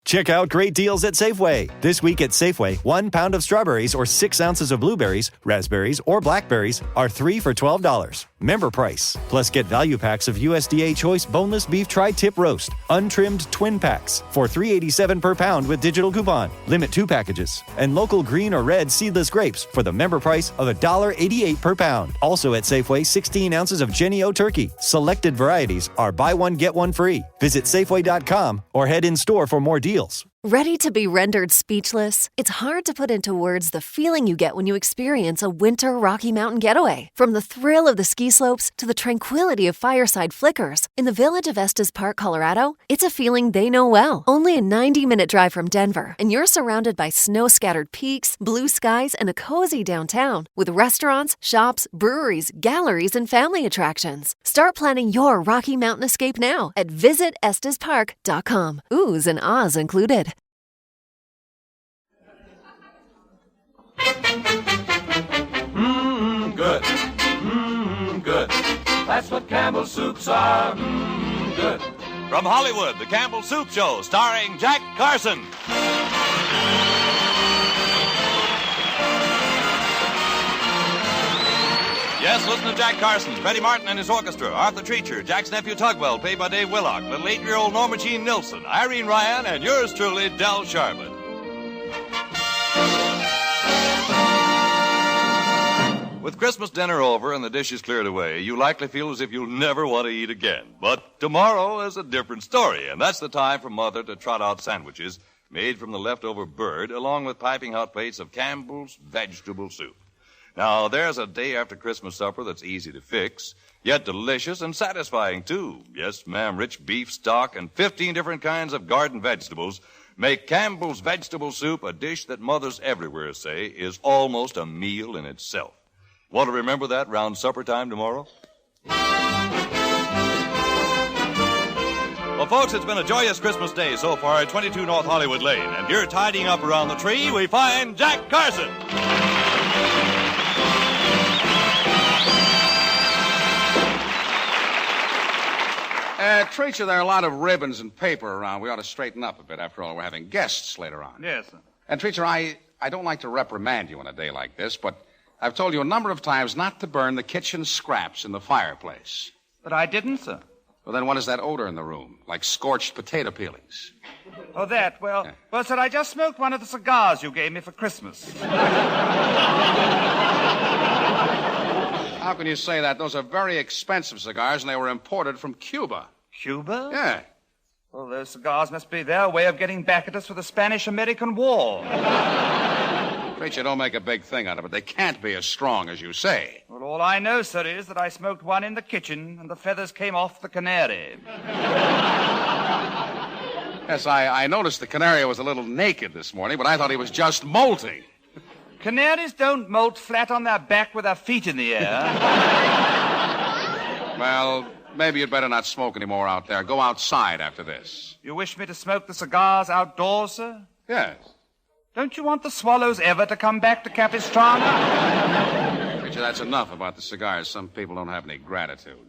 Check out great deals at Safeway. This week at Safeway, 1 pound of strawberries or 6 ounces of blueberries, raspberries, or blackberries are 3 for $12. Member price. Plus get value packs of USDA Choice Boneless Beef Tri-Tip Roast, untrimmed twin packs for $3.87 per pound with digital coupon. Limit 2 packages. And local green or red seedless grapes for the member price of $1.88 per pound. Also at Safeway, 16 ounces of Jennie-O turkey. Selected varieties are buy one, get one free. Visit Safeway.com or head in store for more deals. Ready to be rendered speechless? It's hard to put into words the feeling you get when you experience a winter Rocky Mountain getaway. From the thrill of the ski slopes to the tranquility of fireside flickers, in the village of Estes Park, Colorado, it's a feeling they know well. Only a 90-minute drive from Denver, and you're surrounded by snow-scattered peaks, blue skies, and a cozy downtown with restaurants, shops, breweries, galleries, and family attractions. Start planning your Rocky Mountain escape now at visitestespark.com. Oohs and ahs included. Good. Good. That's what Campbell soups are. Good. From Hollywood, the Campbell Soup Show, starring Jack Carson. Yes, listen to Jack Carson, Freddie Martin and his orchestra, Arthur Treacher, Jack's nephew Tugwell, played by Dave Willock, little 8-year-old Norma Jean Nilsson, Irene Ryan, and yours truly, Del Sharbutt. With Christmas dinner over and the dishes cleared away, you likely feel as if you'll never want to eat again. But tomorrow is a different story, and that's the time for Mother to trot out sandwiches made from the leftover bird, along with piping hot plates of Campbell's vegetable soup. Now, there's a day after Christmas supper that's easy to fix, yet delicious and satisfying, too. Yes, ma'am, rich beef stock and 15 different kinds of garden vegetables make Campbell's vegetable soup a dish that mothers everywhere say is almost a meal in itself. Want to remember that round supper time tomorrow? Well, folks, it's been a joyous Christmas day so far at 22 North Hollywood Lane. And here tidying up around the tree, we find Jack Carson. Treacher, there are a lot of ribbons and paper around. We ought to straighten up a bit. After all, we're having guests later on. Yes, sir. And, Treacher, I don't like to reprimand you on a day like this, but I've told you a number of times not to burn the kitchen scraps in the fireplace. But I didn't, sir. Well, then what is that odor in the room? Like scorched potato peelings. Oh, that? Well, Yeah. well, sir, I just smoked one of the cigars you gave me for Christmas. How can you say that? Those are very expensive cigars, and they were imported from Cuba. Cuba? Yeah. Well, those cigars must be their way of getting back at us for the Spanish-American War. Treacher, don't make a big thing out of it. They can't be as strong as you say. Well, all I know, sir, is that I smoked one in the kitchen and the feathers came off the canary. Yes, I noticed the canary was a little naked this morning, but I thought he was just molting. Canaries don't molt flat on their back with their feet in the air. Well, maybe you'd better not smoke anymore out there. Go outside after this. You wish me to smoke the cigars outdoors, sir? Yes. Don't you want the swallows ever to come back to Capistrano? Treacher, that's enough about the cigars. Some people don't have any gratitude.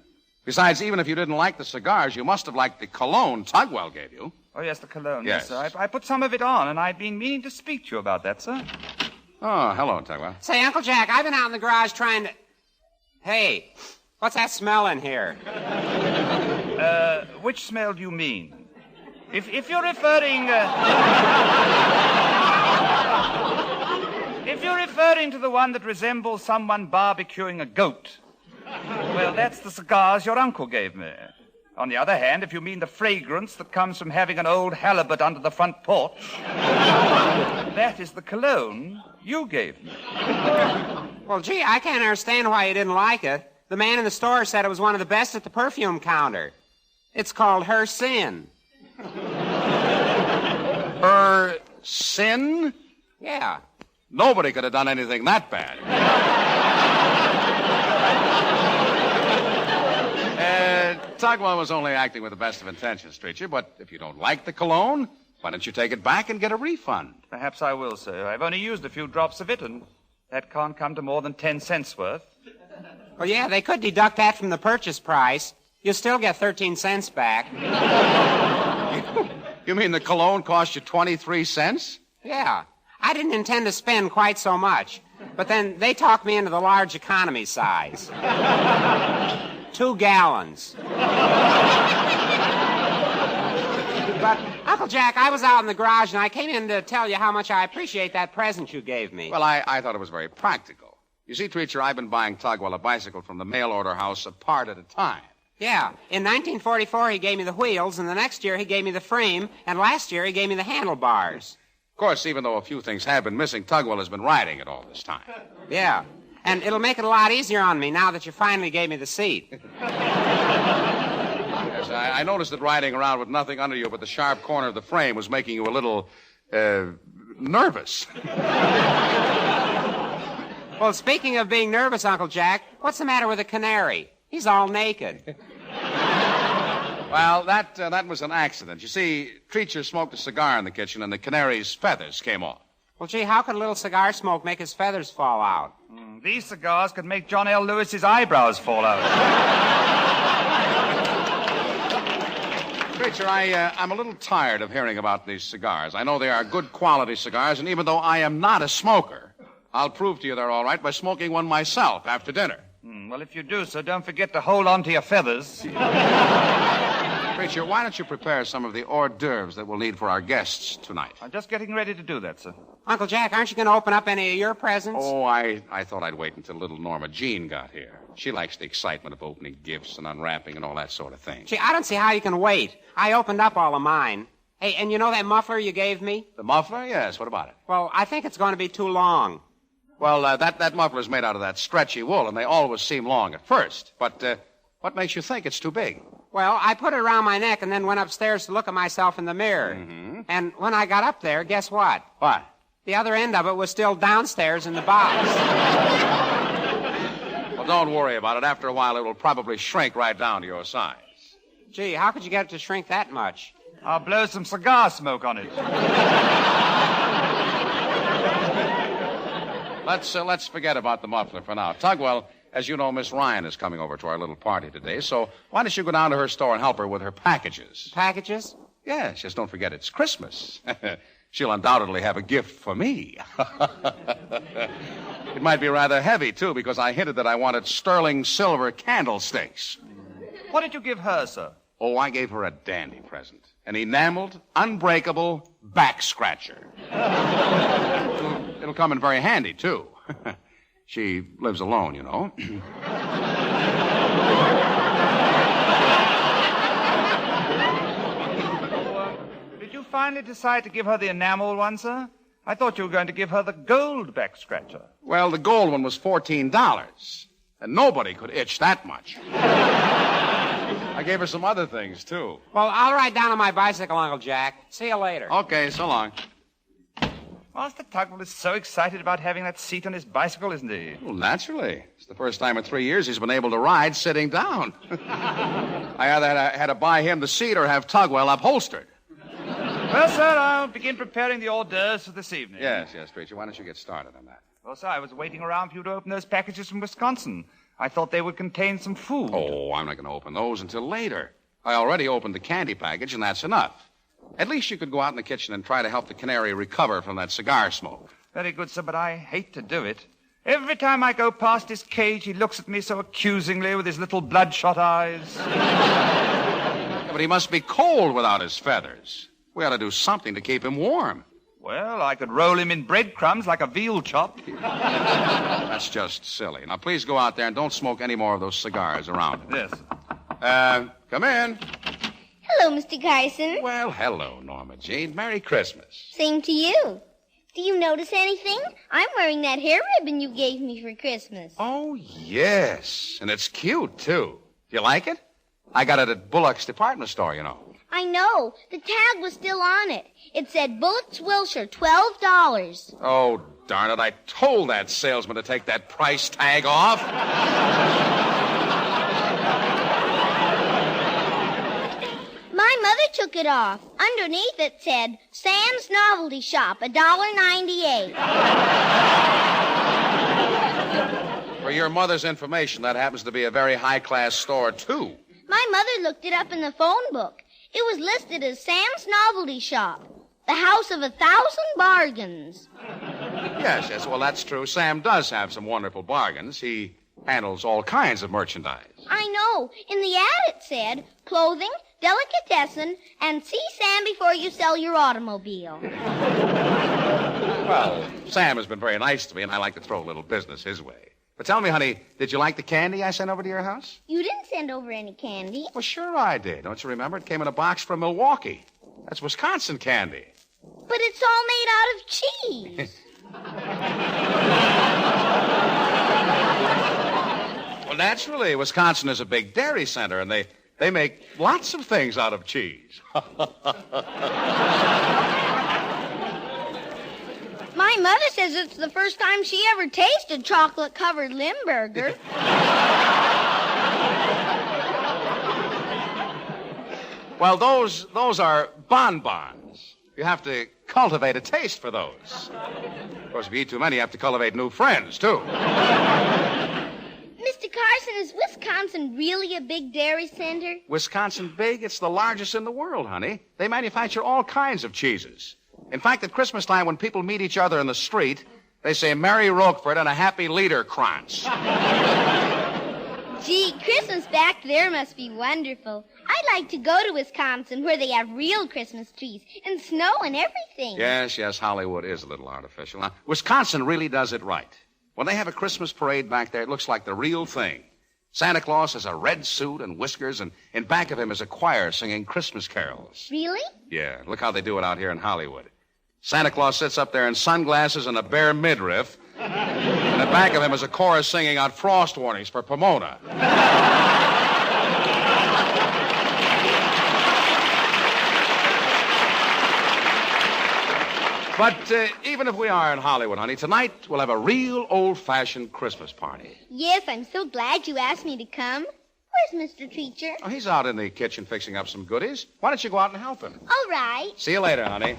Besides, even if you didn't like the cigars, you must have liked the cologne Tugwell gave you. Oh, yes, the cologne. Yes. Sir. I put some of it on, and I've been meaning to speak to you about that, sir. Oh, hello, Tugwell. Say, Uncle Jack, I've been out in the garage trying to... Hey, what's that smell in here? Which smell do you mean? If you're referring... If you're referring to the one that resembles someone barbecuing a goat, well, that's the cigars your uncle gave me. On the other hand, if you mean the fragrance that comes from having an old halibut under the front porch, that is the cologne you gave me. Well, gee, I can't understand why you didn't like it. The man in the store said it was one of the best at the perfume counter. It's called Her Sin. Her sin? Yeah. Nobody could have done anything that bad. Tugwell was only acting with the best of intentions, Treacher, but if you don't like the cologne, why don't you take it back and get a refund? Perhaps I will, sir. I've only used a few drops of it, and that can't come to more than 10 cents worth. Well, yeah, they could deduct that from the purchase price. You'll still get 13 cents back. You mean the cologne cost you 23 cents? Yeah. I didn't intend to spend quite so much. But then they talked me into the large economy size. 2 gallons. But, Uncle Jack, I was out in the garage, and I came in to tell you how much I appreciate that present you gave me. Well, I thought it was very practical. You see, Treacher, I've been buying Tugwell a bicycle from the mail-order house a part at a time. Yeah. In 1944, he gave me the wheels, and the next year he gave me the frame, and last year he gave me the handlebars. Of course, even though a few things have been missing, Tugwell has been riding it all this time. Yeah. And it'll make it a lot easier on me now that you finally gave me the seat. Yes, I noticed that riding around with nothing under you but the sharp corner of the frame was making you a little, nervous. Well, speaking of being nervous, Uncle Jack, what's the matter with the canary? He's all naked. Well, that was an accident. You see, Treacher smoked a cigar in the kitchen, and the canary's feathers came off. Well, gee, how could a little cigar smoke make his feathers fall out? These cigars could make John L. Lewis's eyebrows fall out. Treacher, I'm a little tired of hearing about these cigars. I know they are good quality cigars, and even though I am not a smoker, I'll prove to you they're all right by smoking one myself after dinner. Well, if you do so, don't forget to hold on to your feathers. Treacher, why don't you prepare some of the hors d'oeuvres that we'll need for our guests tonight? I'm just getting ready to do that, sir. Uncle Jack, aren't you going to open up any of your presents? Oh, I thought I'd wait until little Norma Jean got here. She likes the excitement of opening gifts and unwrapping and all that sort of thing. Gee, I don't see how you can wait. I opened up all of mine. Hey, and you know that muffler you gave me? The muffler? Yes, what about it? Well, I think it's going to be too long. Well, that muffler's made out of that stretchy wool, and they always seem long at first. But what makes you think it's too big? Well, I put it around my neck and then went upstairs to look at myself in the mirror. Mm-hmm. And when I got up there, guess what? What? The other end of it was still downstairs in the box. Well, don't worry about it. After a while, it will probably shrink right down to your size. Gee, how could you get it to shrink that much? I'll blow some cigar smoke on it. Let's forget about the muffler for now. Tugwell, as you know, Miss Ryan is coming over to our little party today, so why don't you go down to her store and help her with her packages? Packages? Yes, just don't forget it's Christmas. She'll undoubtedly have a gift for me. It might be rather heavy, too, because I hinted that I wanted sterling silver candlesticks. What did you give her, sir? Oh, I gave her a dandy present. An enameled, unbreakable back scratcher. It'll come in very handy, too. She lives alone, you know. Did you finally decide to give her the enamel one, sir? I thought you were going to give her the gold back scratcher. Well, the gold one was $14, and nobody could itch that much. I gave her some other things, too. Well, I'll ride down on my bicycle, Uncle Jack. See you later. Okay, so long. Master Tugwell is so excited about having that seat on his bicycle, isn't he? Well, naturally. It's the first time in 3 years he's been able to ride sitting down. I either had to buy him the seat or have Tugwell upholstered. Well, sir, I'll begin preparing the hors d'oeuvres for this evening. Yes, Treacher. Why don't you get started on that? Well, sir, I was waiting around for you to open those packages from Wisconsin. I thought they would contain some food. Oh, I'm not going to open those until later. I already opened the candy package, and that's enough. At least you could go out in the kitchen and try to help the canary recover from that cigar smoke. Very good, sir, but I hate to do it. Every time I go past his cage, he looks at me so accusingly with his little bloodshot eyes. Yeah, but he must be cold without his feathers. We ought to do something to keep him warm. Well, I could roll him in breadcrumbs like a veal chop. That's just silly. Now, please go out there and don't smoke any more of those cigars around him. Yes. Come in. Hello, Mr. Carson. Well, hello, Norma Jean. Merry Christmas. Same to you. Do you notice anything? I'm wearing that hair ribbon you gave me for Christmas. Oh, yes. And it's cute, too. Do you like it? I got it at Bullock's department store, you know. I know. The tag was still on it. It said Bullock's Wilshire, $12. Oh, darn it. I told that salesman to take that price tag off. My mother took it off. Underneath it said, Sam's Novelty Shop, $1.98. For your mother's information, that happens to be a very high-class store, too. My mother looked it up in the phone book. It was listed as Sam's Novelty Shop, the house of 1,000 bargains. Yes, well, that's true. Sam does have some wonderful bargains. He handles all kinds of merchandise. I know. In the ad it said, clothing, delicatessen, and see Sam before you sell your automobile. Well, Sam has been very nice to me, and I like to throw a little business his way. But tell me, honey, did you like the candy I sent over to your house? You didn't send over any candy. Well, sure I did. Don't you remember? It came in a box from Milwaukee. That's Wisconsin candy. But it's all made out of cheese. Well, naturally, Wisconsin is a big dairy center, and they make lots of things out of cheese. My mother says it's the first time she ever tasted chocolate-covered Limburger. Well, those are bonbons. You have to cultivate a taste for those. Of course, if you eat too many, you have to cultivate new friends, too. Mr. Carson, is Wisconsin really a big dairy center? Wisconsin big? It's the largest in the world, honey. They manufacture all kinds of cheeses. In fact, at Christmas time, when people meet each other in the street, they say Merry Roquefort and a Happy Liederkranz. Gee, Christmas back there must be wonderful. I'd like to go to Wisconsin where they have real Christmas trees and snow and everything. Yes, Hollywood is a little artificial. Now, Wisconsin really does it right. When they have a Christmas parade back there, it looks like the real thing. Santa Claus has a red suit and whiskers, and in back of him is a choir singing Christmas carols. Really? Yeah, look how they do it out here in Hollywood. Santa Claus sits up there in sunglasses and a bare midriff, and in back of him is a chorus singing out frost warnings for Pomona. But even if we are in Hollywood, honey, tonight we'll have a real old-fashioned Christmas party. Yes, I'm so glad you asked me to come. Where's Mr. Treacher? Oh, he's out in the kitchen fixing up some goodies. Why don't you go out and help him? All right. See you later, honey.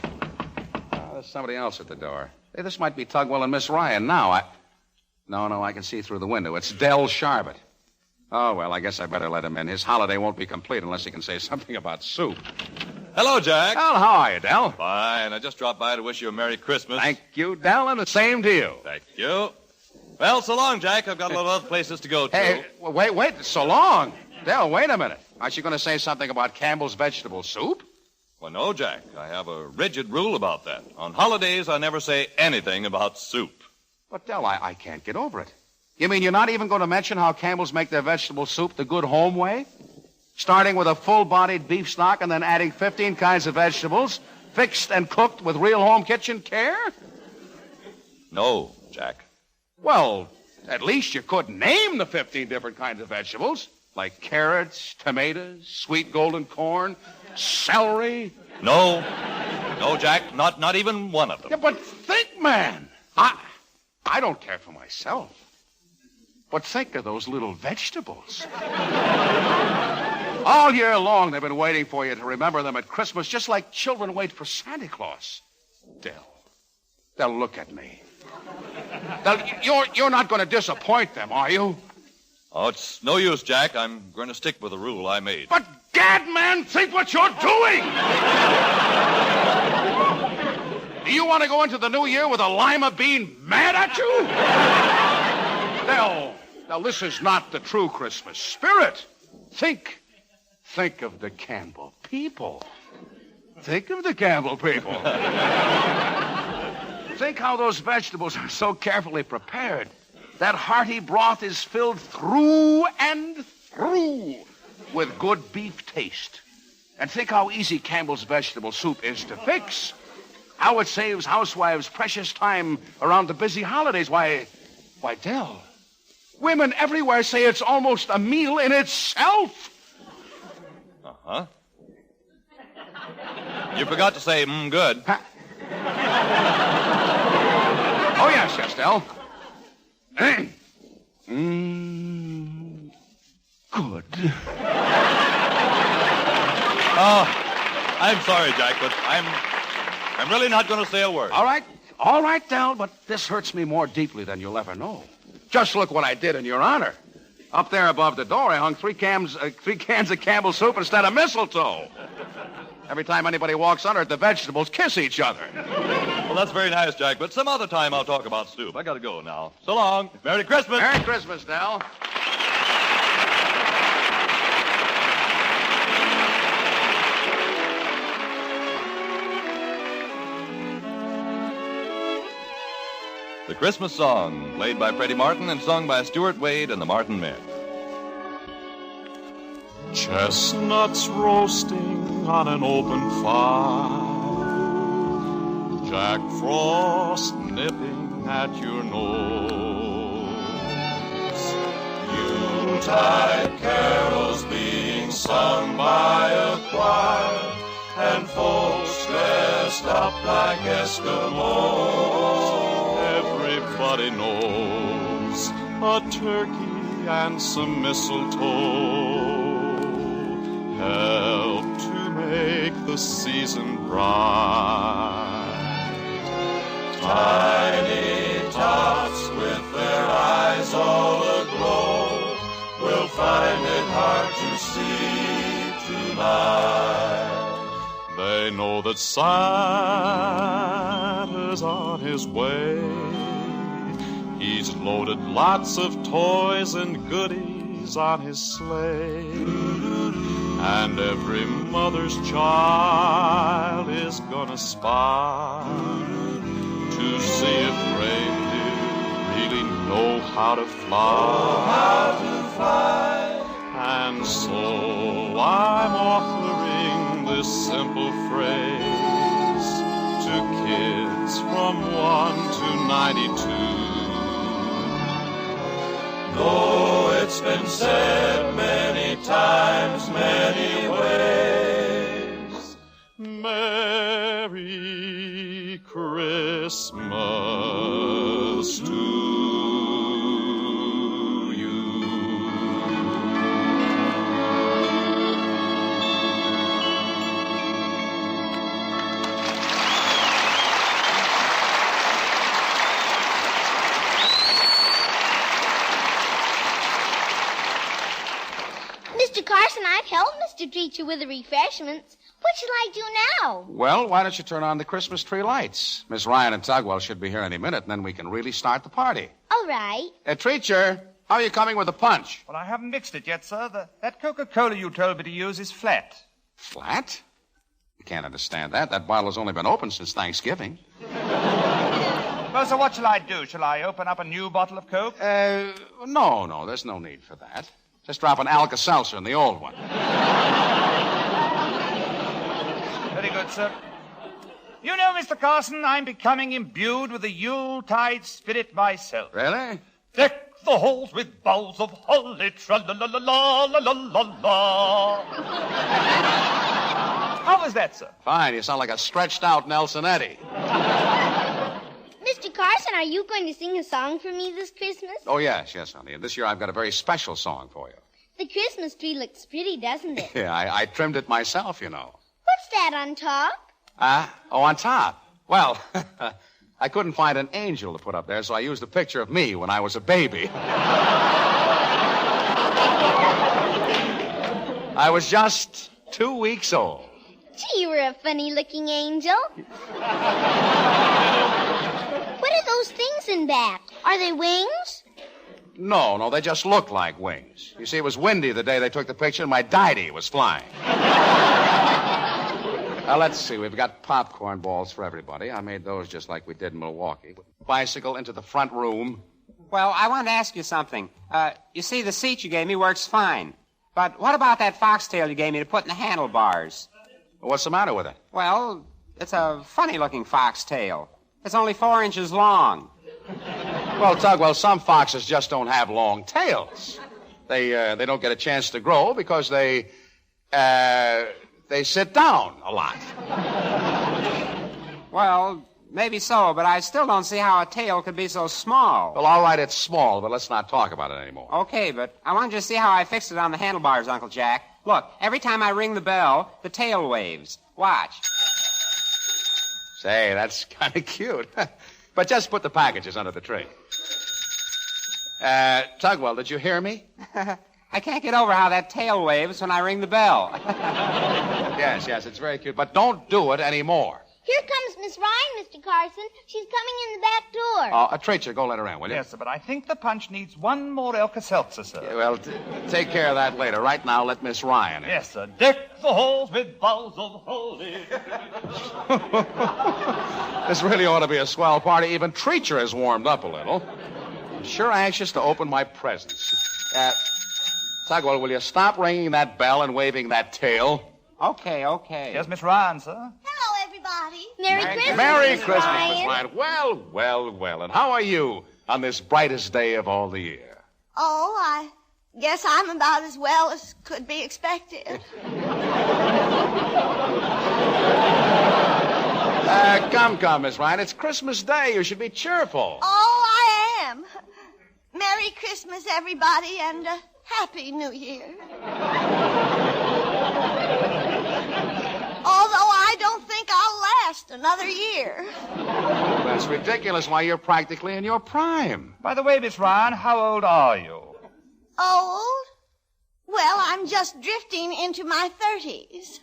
Oh, there's somebody else at the door. Hey, this might be Tugwell and Miss Ryan now. No, I can see through the window. It's Del Sharbert. Oh, well, I guess I better let him in. His holiday won't be complete unless he can say something about soup. Hello, Jack. Well, how are you, Del? Fine. I just dropped by to wish you a Merry Christmas. Thank you, Del, and the same to you. Thank you. Well, so long, Jack. I've got a lot of other places to go to. Hey, wait, so long. Del, wait a minute. Aren't you going to say something about Campbell's vegetable soup? Well, no, Jack. I have a rigid rule about that. On holidays, I never say anything about soup. But, Del, I can't get over it. You mean you're not even going to mention how Campbell's make their vegetable soup the good home way? Starting with a full-bodied beef stock and then adding 15 kinds of vegetables, fixed and cooked with real home kitchen care? No, Jack. Well, at least you could name the 15 different kinds of vegetables, like carrots, tomatoes, sweet golden corn, celery. No, Jack, not even one of them. Yeah, but think, man. I don't care for myself. But think of those little vegetables. All year long, they've been waiting for you to remember them at Christmas, just like children wait for Santa Claus. Del, look at me. Del, you're not going to disappoint them, are you? Oh, it's no use, Jack. I'm going to stick with the rule I made. But, gad, man, think what you're doing! Do you want to go into the new year with a lima bean mad at you? Del, this is not the true Christmas spirit. Think of the Campbell people. Think of the Campbell people. Think how those vegetables are so carefully prepared. That hearty broth is filled through and through with good beef taste. And think how easy Campbell's vegetable soup is to fix. How it saves housewives precious time around the busy holidays. Why, Del, women everywhere say it's almost a meal in itself. Uh-huh. You forgot to say, good. Huh? Oh, yes, Del. Good. Oh, I'm sorry, Jack, but I'm really not going to say a word. All right, Del, but this hurts me more deeply than you'll ever know. Just look what I did in your honor. Up there above the door, I hung three cans of Campbell soup instead of mistletoe. Every time anybody walks under it, the vegetables kiss each other. Well, that's very nice, Jack, but some other time I'll talk about soup. I gotta go now. So long. Merry Christmas. Merry Christmas, Del. The Christmas Song, played by Freddie Martin and sung by Stuart Wade and the Martin Men. Chestnuts roasting on an open fire, Jack Frost nipping at your nose, Yuletide carols being sung by a choir, and folks dressed up like Eskimos. Everybody knows a turkey and some mistletoe help to make the season bright. Tiny tots with their eyes all aglow will find it hard to sleep tonight. They know that Santa's on his way. He's loaded lots of toys and goodies on his sleigh. And every mother's child is gonna spy to see if reindeer really know how to fly. And so I'm offering this simple phrase to kids from 1 to 92. Though it's been said many times, many ways, Merry Christmas to you. Mr. Carson, I've helped Mr. Treacher with the refreshments. What shall I do now? Well, why don't you turn on the Christmas tree lights? Miss Ryan and Tugwell should be here any minute, and then we can really start the party. All right. Treacher, how are you coming with the punch? Well, I haven't mixed it yet, sir. That Coca-Cola you told me to use is flat. Flat? You can't understand that. That bottle's only been open since Thanksgiving. Well, so what shall I do? Shall I open up a new bottle of Coke? No, there's no need for that. Just drop an Alka-Seltzer in the old one. Very good, sir. You know, Mr. Carson, I'm becoming imbued with the Yuletide spirit myself. Really? Deck the halls with boughs of holly, tra-la-la-la-la-la-la-la. How was that, sir? Fine, you sound like a stretched-out Nelson Eddy. Mr. Carson, are you going to sing a song for me this Christmas? Oh, yes, honey. And this year I've got a very special song for you. The Christmas tree looks pretty, doesn't it? Yeah, I trimmed it myself, you know. What's that on top? On top. Well, I couldn't find an angel to put up there, so I used a picture of me when I was a baby. I was just 2 weeks old. Gee, you were a funny-looking angel. What are those things in back? Are they wings? No, they just look like wings. You see, it was windy the day they took the picture, and my daddy was flying. Now, let's see. We've got popcorn balls for everybody. I made those just like we did in Milwaukee. Bicycle into the front room. Well, I want to ask you something. You see, the seat you gave me works fine. But what about that foxtail you gave me to put in the handlebars? What's the matter with it? Well, it's a funny-looking foxtail. It's only 4 inches long. Well, Tugwell, some foxes just don't have long tails. They don't get a chance to grow because they sit down a lot. Well, maybe so, but I still don't see how a tail could be so small. Well, all right, it's small, but let's not talk about it anymore. Okay, but I want you to see how I fixed it on the handlebars, Uncle Jack. Look, every time I ring the bell, the tail waves. Watch. Say, that's kind of cute. But just put the packages under the tree. Tugwell, did you hear me? I can't get over how that tail waves when I ring the bell. Yes, it's very cute. But don't do it anymore. Here comes Miss Ryan, Mr. Carson. She's coming in the back door. Treacher, go let her in, will you? Yes, sir, but I think the punch needs one more Alka-Seltzer, sir. Yeah, well, take care of that later. Right now, let Miss Ryan in. Yes, sir. Deck the halls with boughs of holly. This really ought to be a swell party. Even Treacher has warmed up a little. I'm sure anxious to open my presents. Tugwell, will you stop ringing that bell and waving that tail? Okay. Yes, Miss Ryan, sir. Hello, everybody. Merry Christmas, Merry Miss Christmas, Ryan. Miss Ryan. Well. And how are you on this brightest day of all the year? Oh, I guess I'm about as well as could be expected. Come, Miss Ryan. It's Christmas Day. You should be cheerful. Oh, I am. Merry Christmas, everybody, and Happy New Year. Although I don't think I'll last another year. That's ridiculous. Why, you're practically in your prime. By the way, Miss Ryan, how old are you? Old? Well, I'm just drifting into my 30s.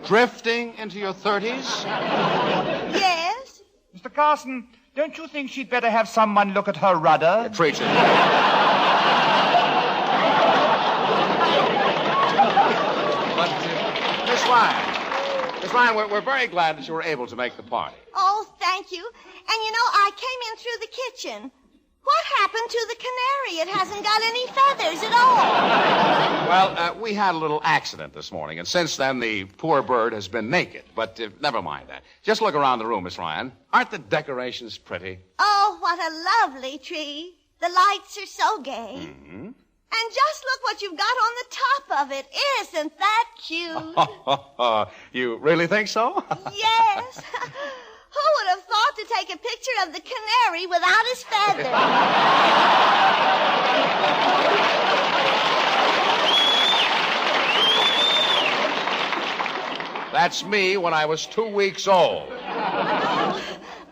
Drifting into your 30s? Yes? Mr. Carson, don't you think she'd better have someone look at her rudder? Treacher. Miss Ryan, we're very glad that you were able to make the party. Oh, thank you. And you know, I came in through the kitchen. What happened to the canary? It hasn't got any feathers at all. Well, we had a little accident this morning, and since then the poor bird has been naked. But never mind that. Just look around the room, Miss Ryan. Aren't the decorations pretty? Oh, what a lovely tree. The lights are so gay. Mm-hmm. And just look what you've got on the top of it. Isn't that cute? You really think so? Yes. Who would have thought to take a picture of the canary without his feathers? That's me when I was 2 weeks old.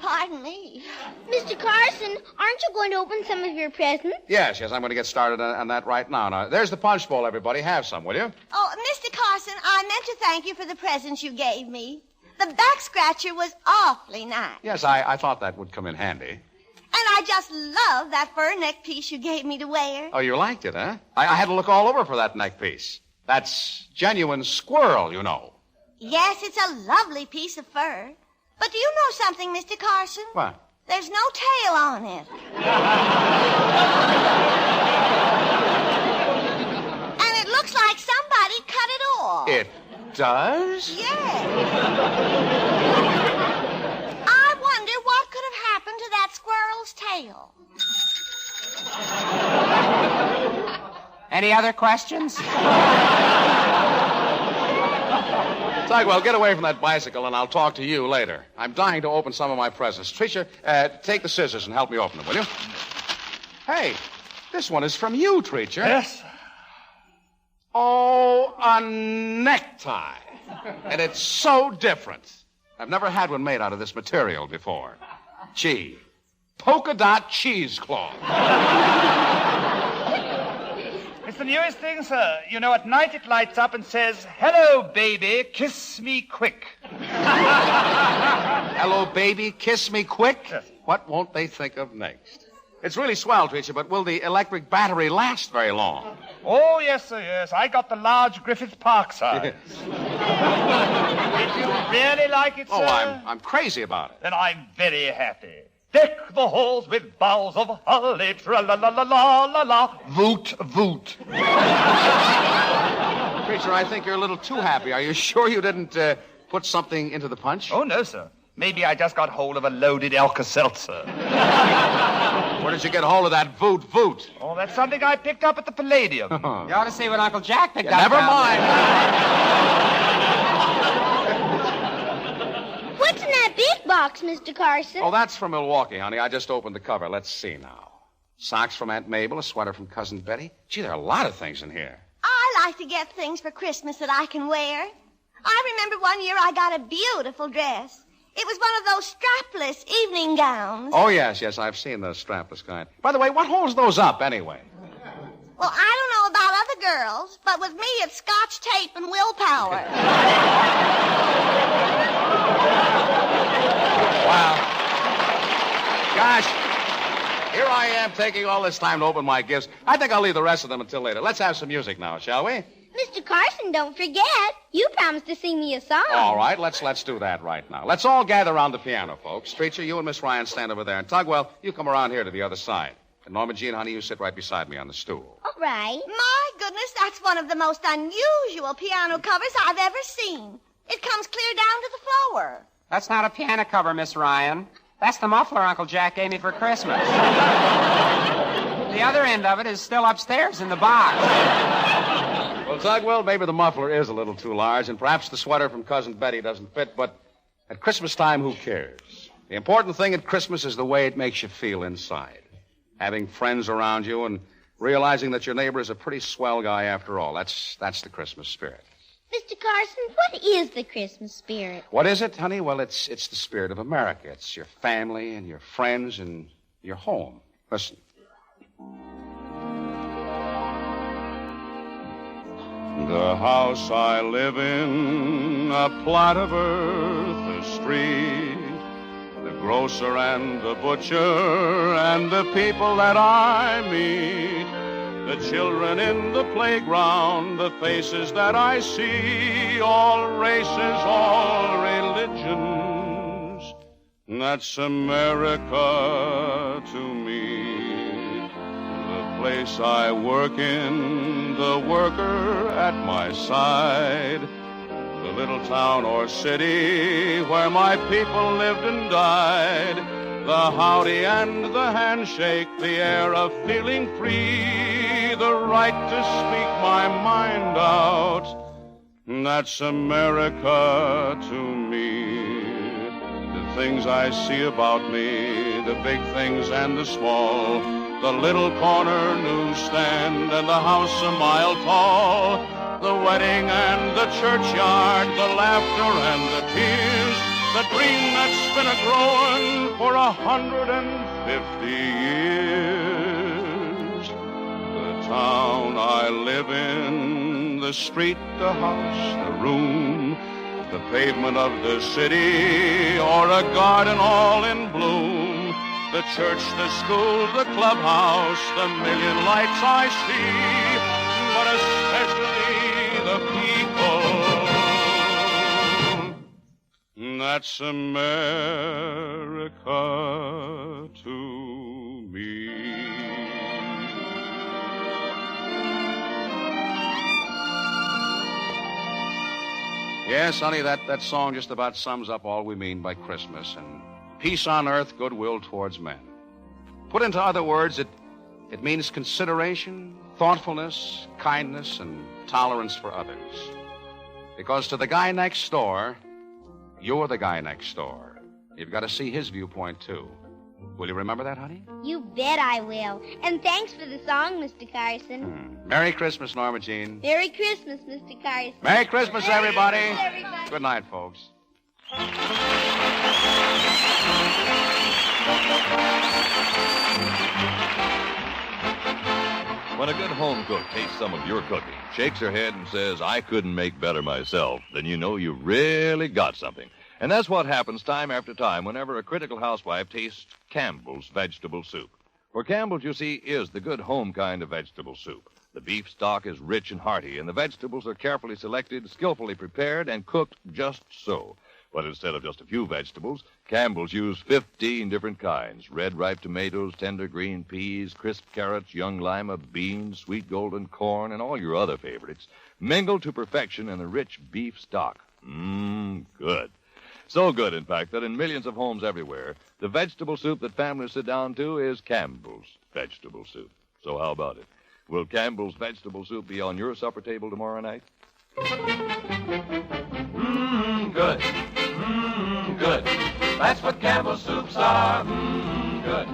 Pardon me. Mr. Carson, aren't you going to open some of your presents? Yes, I'm going to get started on that right now. Now, there's the punch bowl, everybody. Have some, will you? Oh, Mr. Carson, I meant to thank you for the presents you gave me. The back scratcher was awfully nice. Yes, I thought that would come in handy. And I just love that fur neck piece you gave me to wear. Oh, you liked it, huh? I had to look all over for that neck piece. That's genuine squirrel, you know. Yes, it's a lovely piece of fur. But do you know something, Mr. Carson? What? There's no tail on it. And it looks like somebody cut it off. It does? Yes. I wonder what could have happened to that squirrel's tail. Any other questions? Tugwell, get away from that bicycle, and I'll talk to you later. I'm dying to open some of my presents. Treacher, take the scissors and help me open them, will you? Hey, this one is from you, Treacher. Yes? Oh, a necktie. And it's so different. I've never had one made out of this material before. Gee, polka dot cheesecloth. It's the newest thing, sir. You know, at night it lights up and says, "Hello, baby, kiss me quick." Hello, baby, kiss me quick. Yes. What won't they think of next? It's really swell, Treacher, but will the electric battery last very long? Oh, yes, sir, yes. I got the large Griffith Park size. Did you really like it, sir? Oh, I'm crazy about it. Then I'm very happy. Deck the halls with boughs of holly, tra-la-la-la-la-la-la, voot, voot. Treacher, I think you're a little too happy. Are you sure you didn't put something into the punch? Oh, no, sir. Maybe I just got hold of a loaded Alka-Seltzer. Where did you get hold of that voot, voot? Oh, that's something I picked up at the Palladium. You ought to see what Uncle Jack picked up. Never down mind. What's in that big box, Mr. Carson? Oh, that's from Milwaukee, honey. I just opened the cover. Let's see now. Socks from Aunt Mabel, a sweater from Cousin Betty. Gee, there are a lot of things in here. I like to get things for Christmas that I can wear. I remember one year I got a beautiful dress. It was one of those strapless evening gowns. Oh, yes, I've seen those strapless kind. By the way, what holds those up, anyway? Well, I don't know about other girls, but with me it's Scotch tape and willpower. Wow. Gosh, here I am taking all this time to open my gifts. I think I'll leave the rest of them until later. Let's have some music now, shall we? Mr. Carson, don't forget. You promised to sing me a song. All right, let's do that right now. Let's all gather around the piano, folks. Streeter, you and Miss Ryan stand over there. And Tugwell, you come around here to the other side. And Norma Jean, honey, you sit right beside me on the stool. All right. My goodness, that's one of the most unusual piano covers I've ever seen. It comes clear down to the floor. That's not a piano cover, Miss Ryan. That's the muffler Uncle Jack gave me for Christmas. The other end of it is still upstairs in the box. Well, Tugwell, maybe the muffler is a little too large, and perhaps the sweater from Cousin Betty doesn't fit, but at Christmas time, who cares? The important thing at Christmas is the way it makes you feel inside. Having friends around you and realizing that your neighbor is a pretty swell guy after all. That's the Christmas spirit. Mr. Carson, what is the Christmas spirit? What is it, honey? Well, it's the spirit of America. It's your family and your friends and your home. Listen. The house I live in, a plot of earth, a street, the grocer and the butcher and the people that I meet, the children in the playground, the faces that I see, all races, all religions. That's America to me. The place I work in, the worker at my side, the little town or city where my people lived and died, the howdy and the handshake, the air of feeling free, the right to speak my mind out. That's America to me. The things I see about me, the big things and the small, the little corner newsstand and the house a mile tall, the wedding and the churchyard, the laughter and the tears, the dream that's been a-growing for 150 years. The town I live in, the street, the house, the room, the pavement of the city, or a garden all in bloom, the church, the school, the clubhouse, the million lights I see, but especially the people. That's America to me. Yes, honey, that song just about sums up all we mean by Christmas, and peace on earth, goodwill towards men. Put into other words, it means consideration, thoughtfulness, kindness, and tolerance for others. Because to the guy next door, you're the guy next door. You've got to see his viewpoint, too. Will you remember that, honey? You bet I will. And thanks for the song, Mr. Carson. Merry Christmas, Norma Jean. Merry Christmas, Mr. Carson. Merry Christmas, everybody. Merry Christmas, everybody. Good night, folks. When a good home cook tastes some of your cooking, shakes her head and says, I couldn't make better myself, then you know you really got something. And that's what happens time after time whenever a critical housewife tastes Campbell's vegetable soup. For Campbell's, you see, is the good home kind of vegetable soup. The beef stock is rich and hearty, and the vegetables are carefully selected, skillfully prepared, and cooked just so. But instead of just a few vegetables, Campbell's use 15 different kinds. Red ripe tomatoes, tender green peas, crisp carrots, young lima, beans, sweet golden corn, and all your other favorites, mingled to perfection in the rich beef stock. Good. So good, in fact, that in millions of homes everywhere, the vegetable soup that families sit down to is Campbell's vegetable soup. So how about it? Will Campbell's vegetable soup be on your supper table tomorrow night? Good. Good. That's what Campbell's soups are. Good.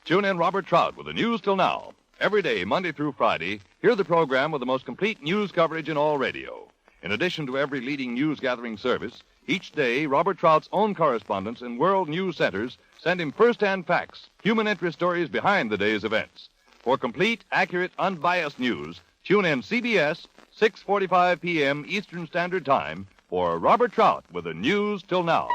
Tune in Robert Trout with the news till now. Every day, Monday through Friday, hear the program with the most complete news coverage in all radio. In addition to every leading news-gathering service, each day, Robert Trout's own correspondents in world news centers send him first-hand facts, human interest stories behind the day's events. For complete, accurate, unbiased news, tune in CBS, 6:45 p.m. Eastern Standard Time for Robert Trout with the news till now.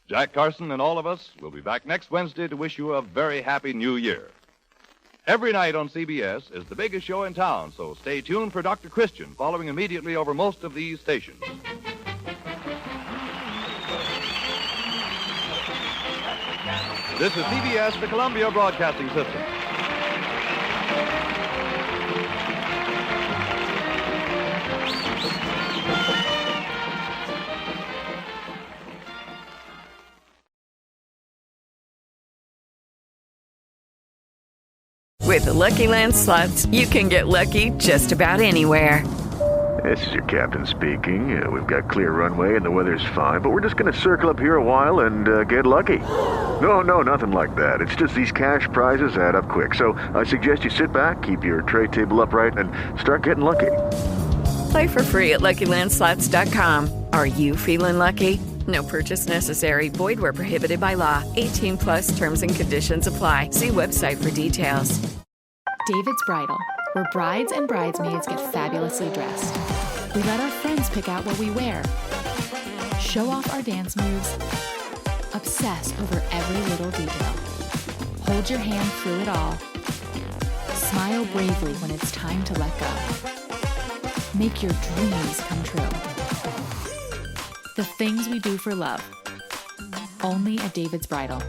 Jack Carson and all of us will be back next Wednesday to wish you a very happy New Year. Every night on CBS is the biggest show in town, so stay tuned for Dr. Christian, following immediately over most of these stations. This is CBS, the Columbia Broadcasting System. With the Lucky Land Slots, you can get lucky just about anywhere. This is your captain speaking. We've got clear runway and the weather's fine, but we're just going to circle up here a while and get lucky. No, nothing like that. It's just these cash prizes add up quick. So I suggest you sit back, keep your tray table upright, and start getting lucky. Play for free at LuckyLandSlots.com. Are you feeling lucky? No purchase necessary. Void where prohibited by law. 18+ terms and conditions apply. See website for details. David's Bridal, where brides and bridesmaids get fabulously dressed. We let our friends pick out what we wear, show off our dance moves, obsess over every little detail, hold your hand through it all, smile bravely when it's time to let go. Make your dreams come true. The things we do for love. Only at David's Bridal.